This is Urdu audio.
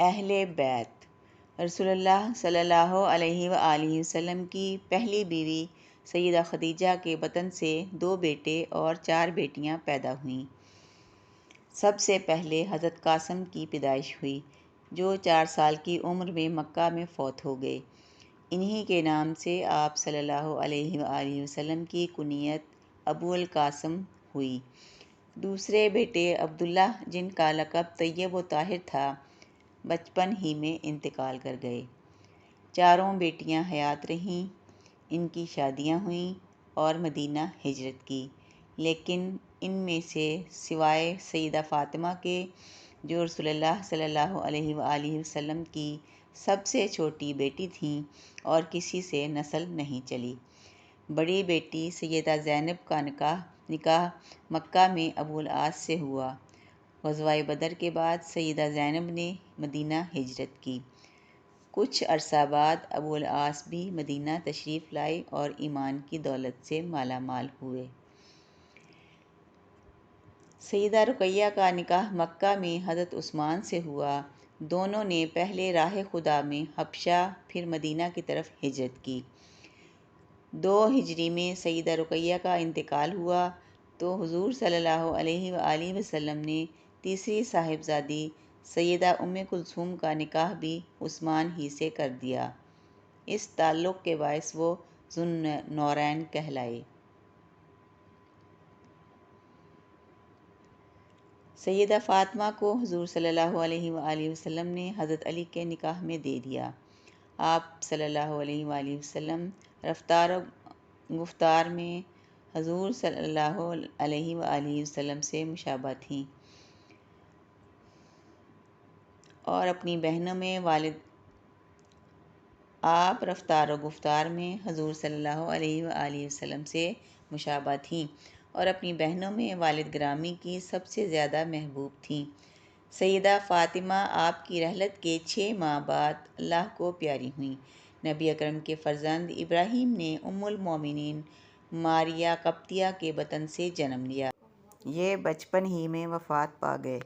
اہل بیت۔ رسول اللہ صلی اللہ علیہ وآلہ وسلم کی پہلی بیوی سیدہ خدیجہ کے بطن سے 2 بیٹے اور 4 بیٹیاں پیدا ہوئیں۔ سب سے پہلے حضرت قاسم کی پیدائش ہوئی، جو 4 سال کی عمر میں مکہ میں فوت ہو گئے۔ انہی کے نام سے آپ صلی اللہ علیہ وآلہ وسلم کی کنیت ابو القاسم ہوئی۔ دوسرے بیٹے عبداللہ، جن کا لقب طیب و طاہر تھا، بچپن ہی میں انتقال کر گئے۔ 4 بیٹیاں حیات رہیں، ان کی شادیاں ہوئیں اور مدینہ ہجرت کی، لیکن ان میں سے سوائے سیدہ فاطمہ کے، جو رسول اللہ صلی اللہ علیہ وآلہ وسلم کی سب سے چھوٹی بیٹی تھیں اور کسی سے نسل نہیں چلی۔ بڑی بیٹی سیدہ زینب کا نکاح مکہ میں ابو العاص سے ہوا۔ غزوہ بدر کے بعد سیدہ زینب نے مدینہ ہجرت کی۔ کچھ عرصہ بعد ابو العاص بھی مدینہ تشریف لائے اور ایمان کی دولت سے مالا مال ہوئے۔ سیدہ رقیہ کا نکاح مکہ میں حضرت عثمان سے ہوا۔ دونوں نے پہلے راہ خدا میں حبشہ پھر مدینہ کی طرف ہجرت کی۔ 2 ہجری میں سیدہ رقیہ کا انتقال ہوا تو حضور صلی اللہ علیہ وآلہ وسلم نے تیسری صاحبزادی سیدہ ام کلثوم کا نکاح بھی عثمان ہی سے کر دیا۔ اس تعلق کے باعث وہ ذو النورین کہلائے۔ سیدہ فاطمہ کو حضور صلی اللہ علیہ وآلہ وسلم نے حضرت علی کے نکاح میں دے دیا۔ آپ صلی اللہ علیہ وآلہ وسلم رفتار و گفتار میں حضور صلی اللہ علیہ وآلہ وسلم سے مشابہ تھیں اور اپنی بہنوں میں والد گرامی کی سب سے زیادہ محبوب تھیں۔ سیدہ فاطمہ آپ کی رحلت کے 6 ماہ بعد اللہ کو پیاری ہوئیں۔ نبی اکرم کے فرزند ابراہیم نے ام المومنین ماریہ قبطیہ کے بطن سے جنم لیا۔ یہ بچپن ہی میں وفات پا گئے۔